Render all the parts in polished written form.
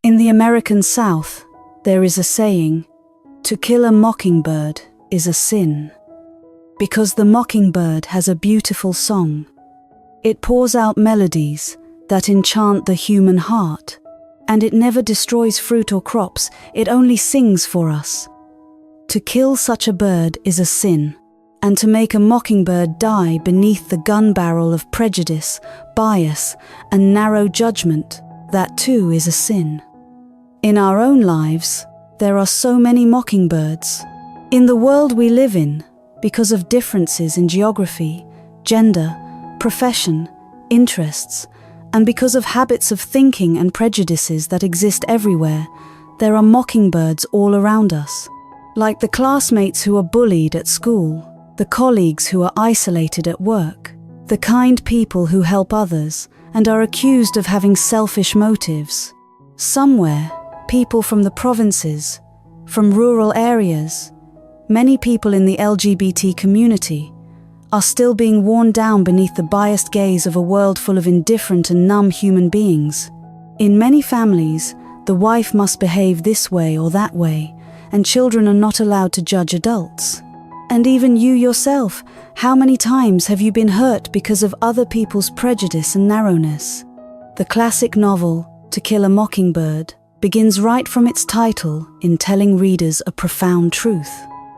In the American South, there is a saying, "To kill a mockingbird is a sin." Because the mockingbird has a beautiful song. It pours out melodies that enchant the human heart, and it never destroys fruit or crops, it only sings for us. To kill such a bird is a sin, and to make a mockingbird die beneath the gun barrel of prejudice, bias, and narrow judgment, that too is a sin. In our own lives, there are so many mockingbirds. In the world we live in, because of differences in geography, gender, profession, interests, and because of habits of thinking and prejudices that exist everywhere, there are mockingbirds all around us. Like the classmates who are bullied at school, the colleagues who are isolated at work, the kind people who help others and are accused of having selfish motives. Somewhere, people from the provinces, from rural areas, many people in the LGBT community are still being worn down beneath the biased gaze of a world full of indifferent and numb human beings. In many families, the wife must behave this way or that way, and children are not allowed to judge adults. And even you yourself, how many times have you been hurt because of other people's prejudice and narrowness? The classic novel, To Kill a Mockingbird, begins right from its title in telling readers a profound truth.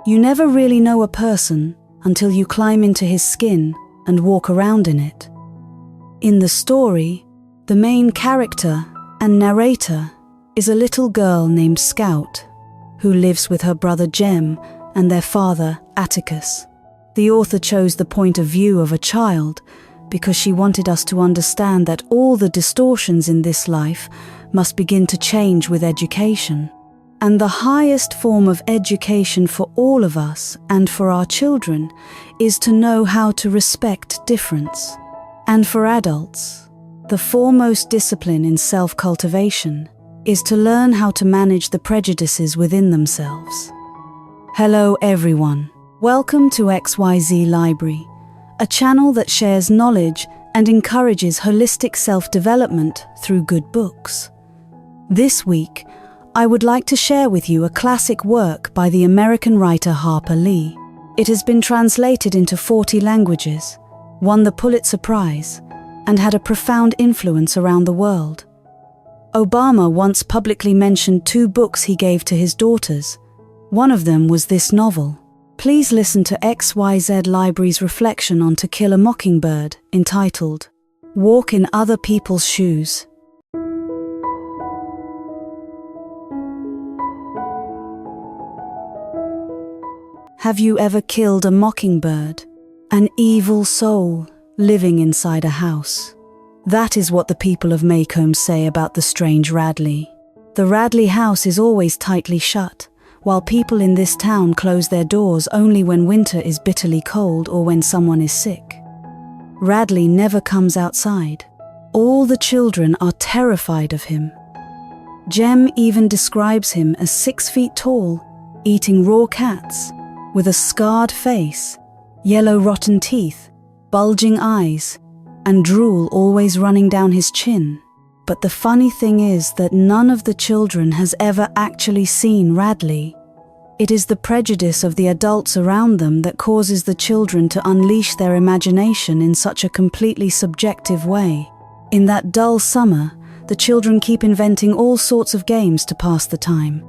You never really know a person until you climb into his skin and walk around in it. In the story, the main character and narrator is a little girl named Scout, who lives with her brother Jem and their father Atticus. The author chose the point of view of a child because she wanted us to understand that all the distortions in this life must begin to change with education. And the highest form of education for all of us and for our children is to know how to respect difference. And for adults, the foremost discipline in self-cultivation is to learn how to manage the prejudices within themselves. Hello everyone, welcome to XYZ Library, a channel that shares knowledge and encourages holistic self-development through good books. This week, I would like to share with you a classic work by the American writer Harper Lee. It has been translated into 40 languages, won the Pulitzer Prize, and had a profound influence around the world. Obama once publicly mentioned 2 books he gave to his daughters. One of them was this novel. Please listen to XYZ Library's reflection on To Kill a Mockingbird, entitled, Walk in Other People's Shoes. Have you ever killed a mockingbird? An evil soul living inside a house. That is what the people of Maycomb say about the strange Radley. The Radley house is always tightly shut, while people in this town close their doors only when winter is bitterly cold or when someone is sick. Radley never comes outside. All the children are terrified of him. Jem even describes him as 6 feet tall, eating raw cats, with a scarred face, yellow rotten teeth, bulging eyes, and drool always running down his chin. But the funny thing is that none of the children has ever actually seen Radley. It is the prejudice of the adults around them that causes the children to unleash their imagination in such a completely subjective way. In that dull summer, the children keep inventing all sorts of games to pass the time,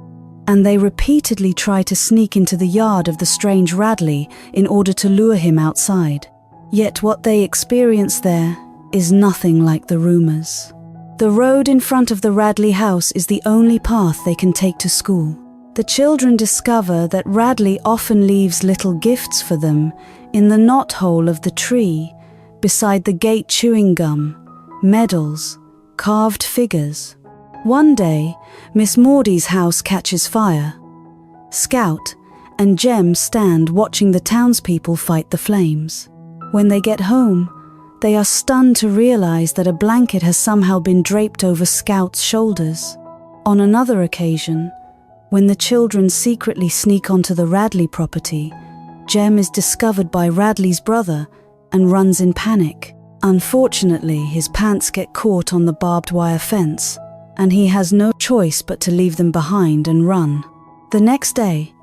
and they repeatedly try to sneak into the yard of the strange Radley in order to lure him outside. Yet what they experience there is nothing like the rumors. The road in front of the Radley house is the only path they can take to school. The children discover that Radley often leaves little gifts for them in the knothole of the tree, beside the gate, chewing gum, medals, carved figures. One day, Miss Maudie's house catches fire. Scout and Jem stand watching the townspeople fight the flames. When they get home, they are stunned to realize that a blanket has somehow been draped over Scout's shoulders. On another occasion, when the children secretly sneak onto the Radley property, Jem is discovered by Radley's brother and runs in panic. Unfortunately, his pants get caught on the barbed wire fence, and he has no choice but to leave them behind and run. The next day,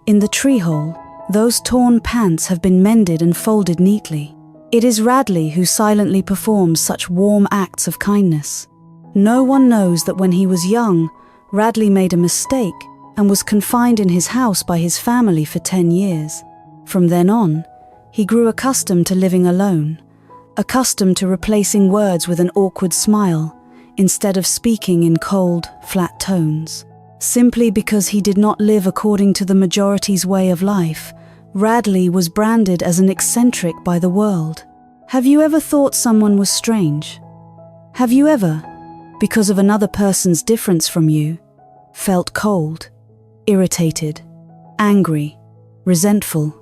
in the tree hole, those torn pants have been mended and folded neatly. It is Radley who silently performs such warm acts of kindness. No one knows that when he was young, Radley made a mistake and was confined in his house by his family for 10 years. From then on, he grew accustomed to living alone, accustomed to replacing words with an awkward smile, instead of speaking in cold, flat tones. Simply because he did not live according to the majority's way of life, Radley was branded as an eccentric by the world. Have you ever thought someone was strange? Have you ever, because of another person's difference from you, felt cold, irritated, angry, resentful,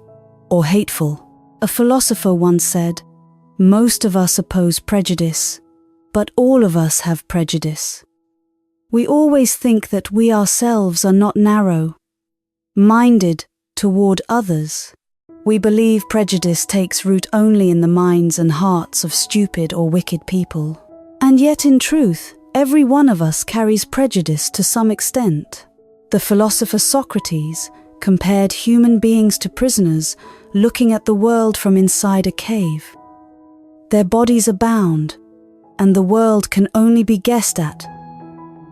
or hateful? A philosopher once said, "Most of us oppose prejudice, but all of us have prejudice." We always think that we ourselves are not narrow-minded toward others. We believe prejudice takes root only in the minds and hearts of stupid or wicked people. And yet, in truth, every one of us carries prejudice to some extent. The philosopher Socrates compared human beings to prisoners looking at the world from inside a cave. Their bodies are bound, and the world can only be guessed at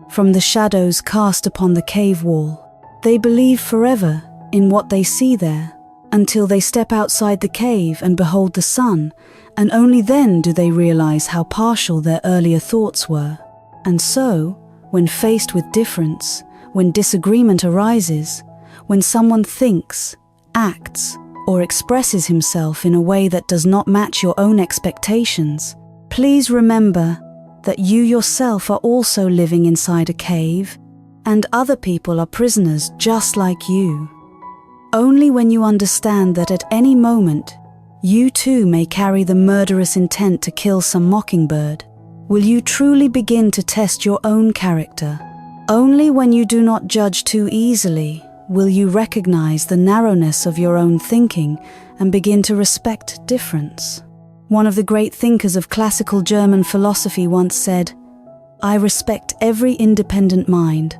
from the shadows cast upon the cave wall. They believe forever in what they see there, until they step outside the cave and behold the sun, and only then do they realize how partial their earlier thoughts were. And so, when faced with difference, when disagreement arises, when someone thinks, acts, or expresses himself in a way that does not match your own expectations, please remember that you yourself are also living inside a cave, and other people are prisoners just like you. Only when you understand that at any moment, you too may carry the murderous intent to kill some mockingbird, will you truly begin to test your own character. Only when you do not judge too easily will you recognize the narrowness of your own thinking and begin to respect difference. One of the great thinkers of classical German philosophy once said, "I respect every independent mind,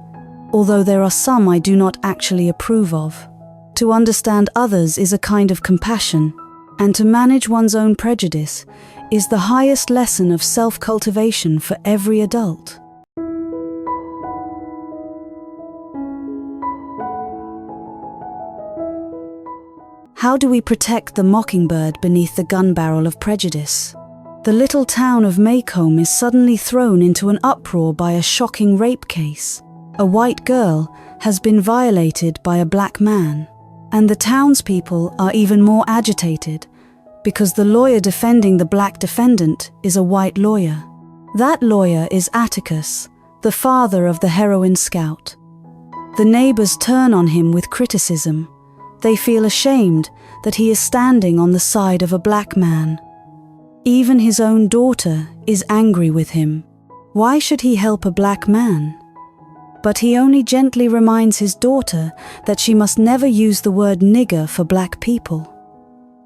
although there are some I do not actually approve of." To understand others is a kind of compassion, and to manage one's own prejudice is the highest lesson of self-cultivation for every adult. How do we protect the mockingbird beneath the gun barrel of prejudice? The little town of Macomb is suddenly thrown into an uproar by a shocking rape case. A white girl has been violated by a black man, and the townspeople are even more agitated because the lawyer defending the black defendant is a white lawyer. That lawyer is Atticus, the father of the heroine Scout. The neighbors turn on him with criticism. They feel ashamed that he is standing on the side of a black man. Even his own daughter is angry with him. Why should he help a black man? But he only gently reminds his daughter that she must never use the word nigger for black people.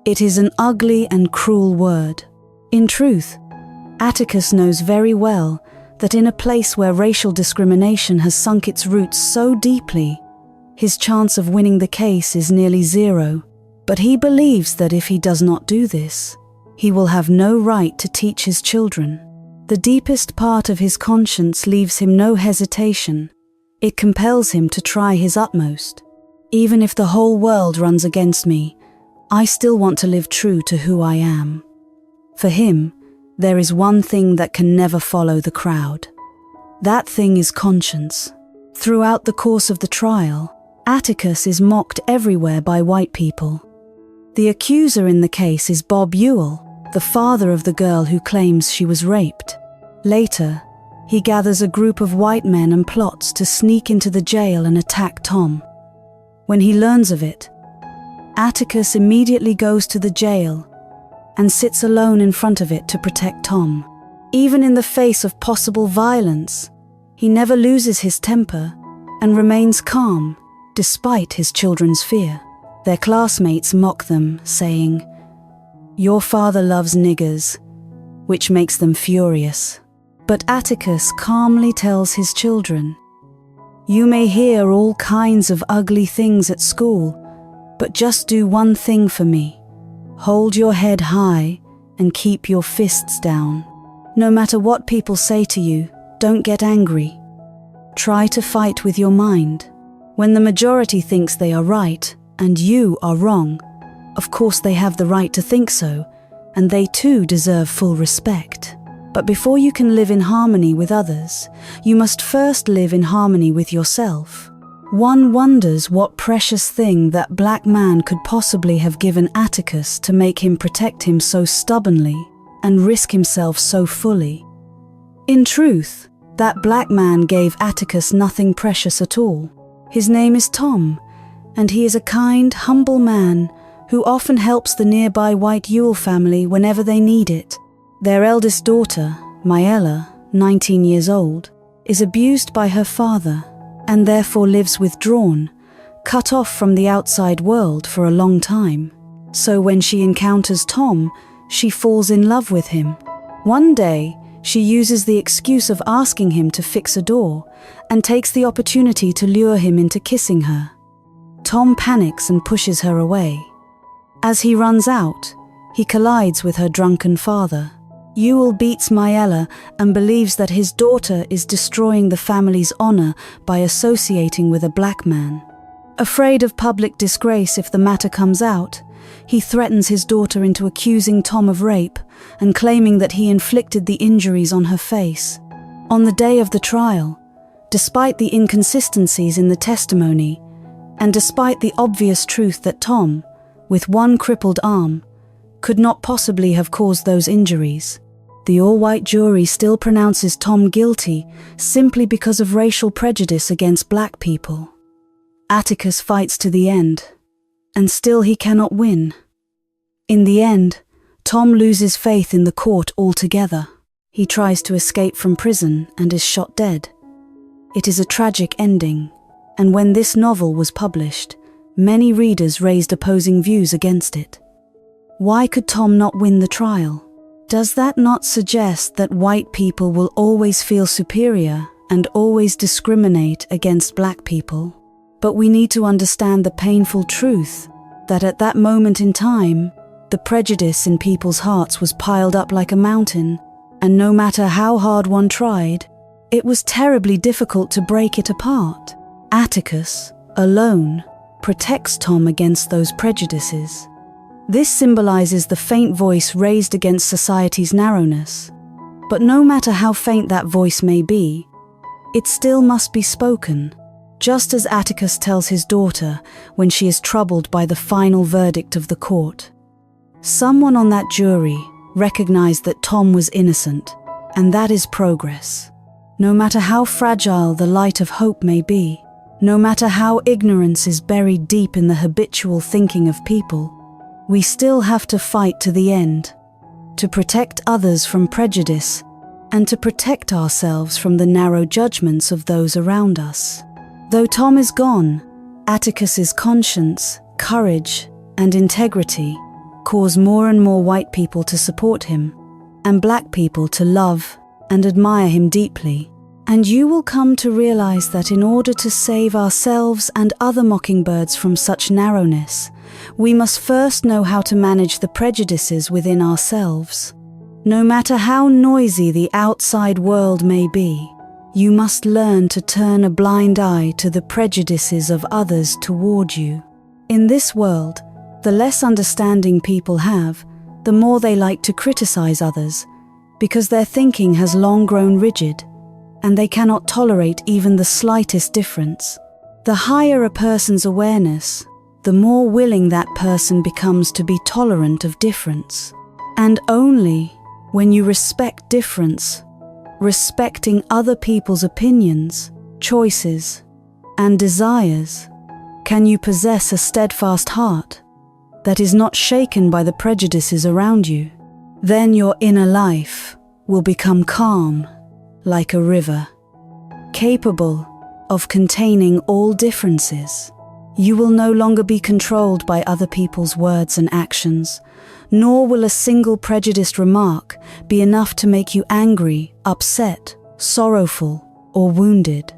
It is an ugly and cruel word. In truth, Atticus knows very well that in a place where racial discrimination has sunk its roots so deeply, his chance of winning the case is nearly zero. But he believes that if he does not do this, he will have no right to teach his children. The deepest part of his conscience leaves him no hesitation. It compels him to try his utmost. Even if the whole world runs against me, I still want to live true to who I am. For him, there is one thing that can never follow the crowd. That thing is conscience. Throughout the course of the trial, Atticus is mocked everywhere by white people. The accuser in the case is Bob Ewell, the father of the girl who claims she was raped. Later, he gathers a group of white men and plots to sneak into the jail and attack Tom. When he learns of it, Atticus immediately goes to the jail and sits alone in front of it to protect Tom. Even in the face of possible violence, he never loses his temper and remains calm despite his children's fear. Their classmates mock them, saying, "Your father loves niggers," which makes them furious. But Atticus calmly tells his children, "You may hear all kinds of ugly things at school, but just do one thing for me. Hold your head high and keep your fists down. No matter what people say to you, don't get angry. Try to fight with your mind. When the majority thinks they are right and you are wrong, of course they have the right to think so, and they too deserve full respect. But before you can live in harmony with others, you must first live in harmony with yourself." One wonders what precious thing that black man could possibly have given Atticus to make him protect him so stubbornly and risk himself so fully. In truth, that black man gave Atticus nothing precious at all. His name is Tom, and he is a kind, humble man who often helps the nearby white Yule family whenever they need it. Their eldest daughter, Myella, 19 years old, is abused by her father and therefore lives withdrawn, cut off from the outside world for a long time. So when she encounters Tom, she falls in love with him. One day, she uses the excuse of asking him to fix a door and takes the opportunity to lure him into kissing her. Tom panics and pushes her away. As he runs out, he collides with her drunken father. Yule beats Myella and believes that his daughter is destroying the family's honor by associating with a black man. Afraid of public disgrace if the matter comes out, he threatens his daughter into accusing Tom of rape and claiming that he inflicted the injuries on her face. On the day of the trial, despite the inconsistencies in the testimony, and despite the obvious truth that Tom, with one crippled arm, could not possibly have caused those injuries, the all-white jury still pronounces Tom guilty simply because of racial prejudice against black people. Atticus fights to the end, and still he cannot win. In the end, Tom loses faith in the court altogether. He tries to escape from prison and is shot dead. It is a tragic ending, and when this novel was published, many readers raised opposing views against it. Why could Tom not win the trial? Does that not suggest that white people will always feel superior and always discriminate against black people? But we need to understand the painful truth that at that moment in time, the prejudice in people's hearts was piled up like a mountain, and no matter how hard one tried, it was terribly difficult to break it apart. Atticus, alone, protects Tom against those prejudices. This symbolizes the faint voice raised against society's narrowness. But no matter how faint that voice may be, it still must be spoken, just as Atticus tells his daughter when she is troubled by the final verdict of the court. Someone on that jury recognized that Tom was innocent, and that is progress. No matter how fragile the light of hope may be, no matter how ignorance is buried deep in the habitual thinking of people, we still have to fight to the end, to protect others from prejudice and to protect ourselves from the narrow judgments of those around us. Though Tom is gone, Atticus's conscience, courage, and integrity cause more and more white people to support him, and black people to love and admire him deeply. And you will come to realize that in order to save ourselves and other mockingbirds from such narrowness, we must first know how to manage the prejudices within ourselves. No matter how noisy the outside world may be, you must learn to turn a blind eye to the prejudices of others toward you. In this world, the less understanding people have, the more they like to criticize others, because their thinking has long grown rigid, and they cannot tolerate even the slightest difference. The higher a person's awareness, the more willing that person becomes to be tolerant of difference. And only when you respect difference, respecting other people's opinions, choices, and desires, can you possess a steadfast heart that is not shaken by the prejudices around you. Then your inner life will become calm like a river, capable of containing all differences. You will no longer be controlled by other people's words and actions, nor will a single prejudiced remark be enough to make you angry, upset, sorrowful, or wounded.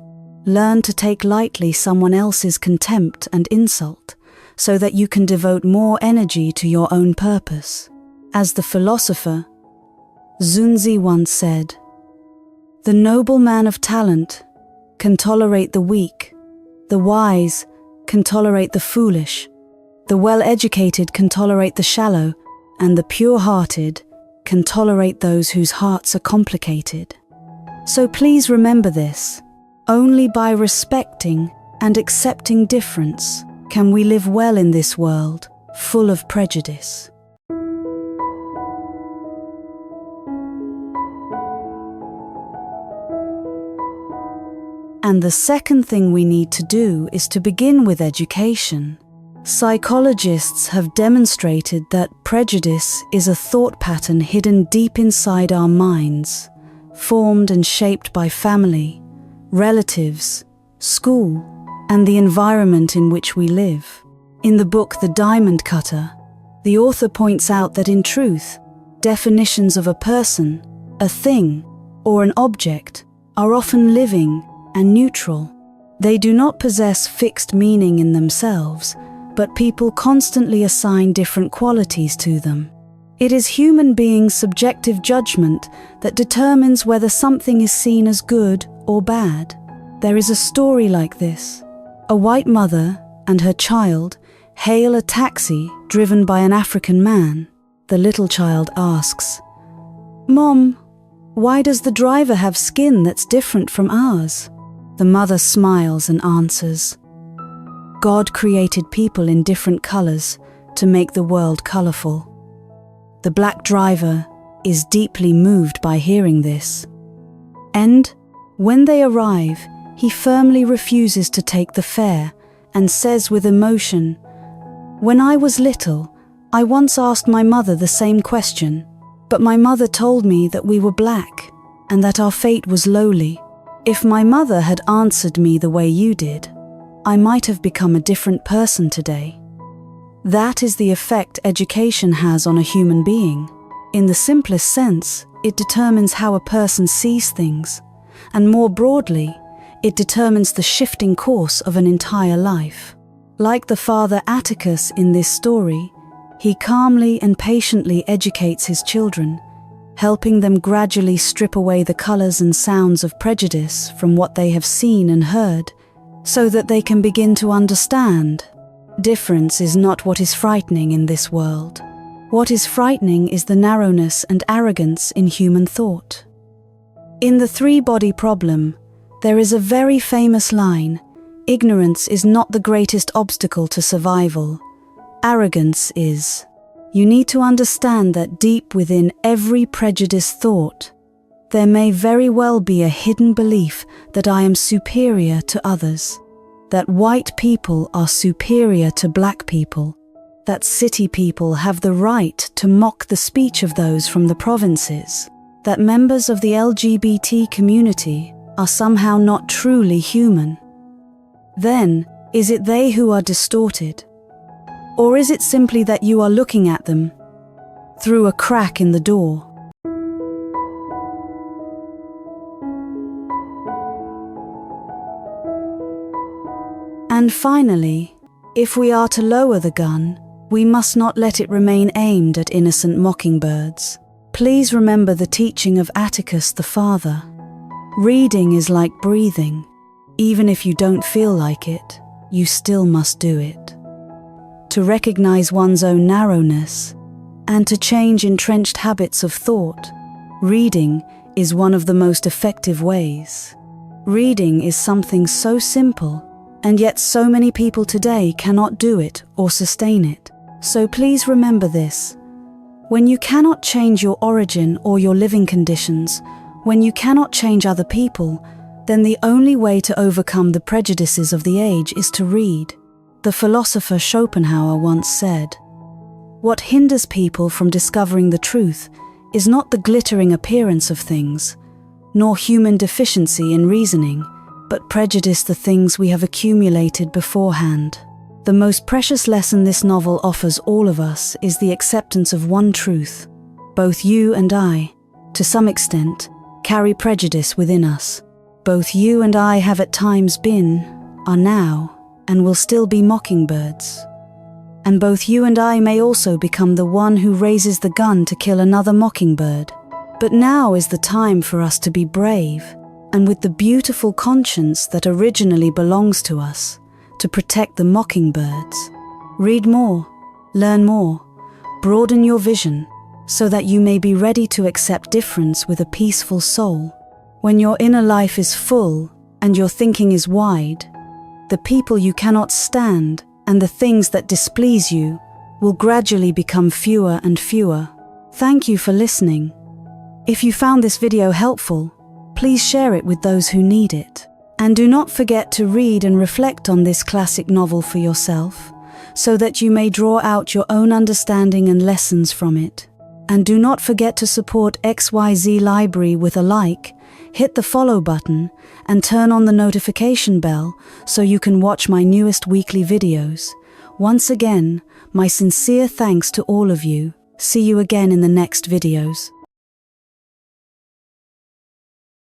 Learn to take lightly someone else's contempt and insult, so that you can devote more energy to your own purpose. As the philosopher Zunzi once said, "The noble man of talent can tolerate the weak, the wise can tolerate the foolish, the well-educated can tolerate the shallow, and the pure-hearted can tolerate those whose hearts are complicated." So please remember this. Only by respecting and accepting difference can we live well in this world full of prejudice. And the second thing we need to do is to begin with education. Psychologists have demonstrated that prejudice is a thought pattern hidden deep inside our minds, formed and shaped by family, relatives, school, and the environment in which we live. In the book The Diamond Cutter, the author points out that in truth, definitions of a person, a thing, or an object are often living and neutral. They do not possess fixed meaning in themselves, but people constantly assign different qualities to them. It is human beings' subjective judgment that determines whether something is seen as good or bad. There is a story like this. A white mother and her child hail a taxi driven by an African man. The little child asks, "Mom, why does the driver have skin that's different from ours?" The mother smiles and answers, "God created people in different colors to make the world colorful." The black driver is deeply moved by hearing this. And when they arrive, he firmly refuses to take the fare and says with emotion, "When I was little, I once asked my mother the same question, but my mother told me that we were black and that our fate was lowly. If my mother had answered me the way you did, I might have become a different person today." That is the effect education has on a human being. In the simplest sense, it determines how a person sees things, and more broadly, it determines the shifting course of an entire life. Like the father Atticus in this story, he calmly and patiently educates his children, helping them gradually strip away the colors and sounds of prejudice from what they have seen and heard, so that they can begin to understand. Difference is not what is frightening in this world. What is frightening is the narrowness and arrogance in human thought. In the three-body problem, there is a very famous line, "Ignorance is not the greatest obstacle to survival. Arrogance is." You need to understand that deep within every prejudiced thought, there may very well be a hidden belief that I am superior to others, that white people are superior to black people, that city people have the right to mock the speech of those from the provinces, that members of the LGBT community are somehow not truly human. Then, is it they who are distorted? Or is it simply that you are looking at them through a crack in the door? And finally, if we are to lower the gun, we must not let it remain aimed at innocent mockingbirds. Please remember the teaching of Atticus the father. Reading is like breathing. Even if you don't feel like it, you still must do it. To recognize one's own narrowness and to change entrenched habits of thought, reading is one of the most effective ways. Reading is something so simple, and yet so many people today cannot do it or sustain it. So please remember this. When you cannot change your origin or your living conditions, when you cannot change other people, then the only way to overcome the prejudices of the age is to read. The philosopher Schopenhauer once said, "What hinders people from discovering the truth is not the glittering appearance of things, nor human deficiency in reasoning, but prejudice the things we have accumulated beforehand." The most precious lesson this novel offers all of us is the acceptance of one truth. Both you and I, to some extent, carry prejudice within us. Both you and I have at times been, are now, and will still be mockingbirds. And both you and I may also become the one who raises the gun to kill another mockingbird. But now is the time for us to be brave, and with the beautiful conscience that originally belongs to us, to protect the mockingbirds. Read more, learn more, broaden your vision, so that you may be ready to accept difference with a peaceful soul. When your inner life is full and your thinking is wide, the people you cannot stand and the things that displease you will gradually become fewer and fewer. Thank you for listening. If you found this video helpful, please share it with those who need it. And do not forget to read and reflect on this classic novel for yourself, so that you may draw out your own understanding and lessons from it. And do not forget to support XYZ Library with a like, hit the follow button, and turn on the notification bell so you can watch my newest weekly videos. Once again, my sincere thanks to all of you. See you again in the next videos.